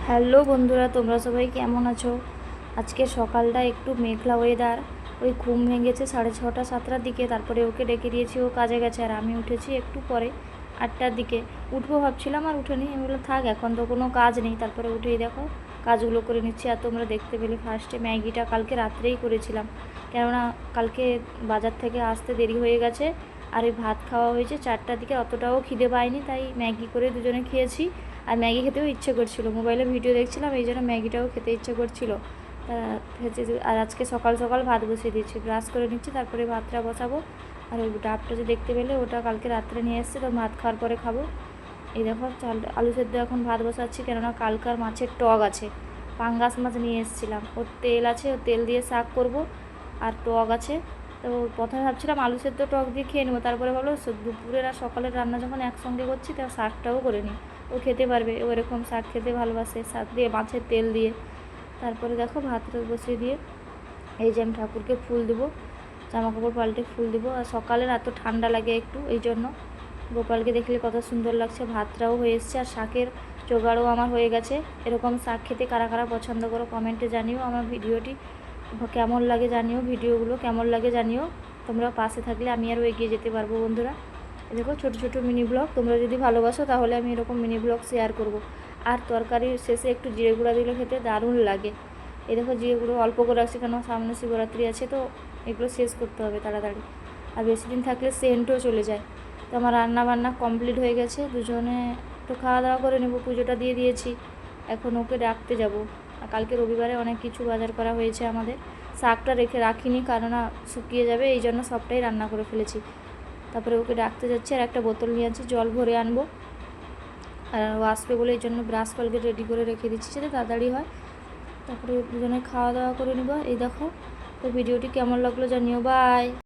Hello বন্ধুরা, তোমরা সবাই কেমন আছো? আজকে সকালটা একটু মেঘলা ওয়েদার। ওই ঘুম ভেঙেছে 6:30 7টার দিকে, তারপরে ওকে ডেকে দিয়েছি, ও কাজে গেছে আর আমি উঠেছি একটু পরে 8টার দিকে। উঠবো ভাবছিলাম আর উঠেনি, আমি বললাম থাক, এখন তো কোনো কাজ নেই। তারপরে উঠেই দেখো কাজগুলো করে নিচ্ছি। আর তোমরা দেখতে পেলে ফার্স্টে ম্যাগিটা কালকে রাত্রেই করেছিলাম, কেননা কালকে বাজার থেকে আসতে দেরি হয়ে গেছে। আর এই ভাত খাওয়া হয়েছে 4টার দিকে, অতটাও খিদে পাইনি, তাই ম্যাগি করে দুজনে খেয়েছি। আর ম্যাগি খেতেও ইচ্ছে করছিল, মোবাইলে ভিডিও দেখছিলাম, এই জন্য ম্যাগিটাও খেতে ইচ্ছে করছিল। আর আজকে সকাল সকাল ভাত বসিয়ে দিচ্ছি, ব্রাশ করে নিচ্ছি, তারপরে ভাতটা বসাবো। আর ওই ডাবটা যে দেখতে পেলে, ওটা কালকে রাত্রে নিয়ে এসেছে, তো ভাত খাওয়ার পরে খাবো। এই দেখো চাল আলু সেদ্ধ এখন ভাত বসাচ্ছি, কেননা কালকার মাছের টক আছে, পাঙ্গাস মাছ নিয়ে এসেছিলাম, ওর তেল আছে, ওর তেল দিয়ে শাক করব। আর টক আছে। তো প্রথমে ভাবছিলাম আলু সেদ্ধ টক দিয়ে খেয়ে নেবো, তারপরে ভাবলো দুপুরের আর সকালের রান্না যখন একসঙ্গে করছি, তাও শাকটাও করে নিই, ও খেতে পারবে, ও এরকম শাক খেতে ভালোবাসে, শাক দিয়ে মাছের তেল দিয়ে। তারপরে দেখো ভাতটা বসিয়ে দিয়ে এই যে আমি ঠাকুরকে ফুল দেবো, জামা কাপড় পাল্টে ফুল দেবো। আর সকালের এত ঠান্ডা লাগে একটু, এই জন্য গোপালকে দেখলে কত সুন্দর লাগছে। ভাতটাও হয়ে এসছে আর শাকের জোগাড়ও আমার হয়ে গেছে। এরকম শাক খেতে কারা কারা পছন্দ করো কমেন্টে জানিও। আমার ভিডিওটি কেমন লাগে জানিও, ভিডিওগুলো কেমন লাগে জানিও। তোমরা পাশে থাকলে আমি আরও এগিয়ে যেতে পারবো বন্ধুরা। দেখো ছোটো ছোটো মিনি ব্লগ, তোমরা যদি ভালোবাসো তাহলে আমি এরকম মিনি ব্লগ শেয়ার করব। আর তরকারির শেষে একটু জিরে গুঁড়া দিলে খেতে দারুণ লাগে। এই দেখো জিরে গুঁড়ো অল্প করে রাখছি, কেন সামনে শিবরাত্রি আছে, তো এগুলো শেষ করতে হবে তাড়াতাড়ি, আর বেশি দিন থাকলে সেন্টও চলে যায়। তো আমার রান্না বান্না কমপ্লিট হয়ে গেছে, দুজনে তো খাওয়া দাওয়া করে নেবো, পুজোটা দিয়ে দিয়েছি, এখন ওকে ডাকতে যাব। আর কালকে রবিবারে অনেক কিছু বাজার করা হয়েছে আমাদের, শাকটা রাখিনি, কারণ শুকিয়ে যাবে, এই জন্য সবটাই রান্না করে ফেলেছি। তারপরে ওকে ডাকতে যাচ্ছি, আর একটা বোতল নিয়ে যাচ্ছি, জল ভরে আনবো। আর ও আসবে বলে এই জন্য ব্রাশ কলগেট রেডি করে রেখে দিচ্ছি, যাতে তাড়াতাড়ি হয়। তারপরে দুজনে খাওয়া দাওয়া করে নেবো। এই দেখো, তো ভিডিওটি কেমন লাগলো জানিও, বাই।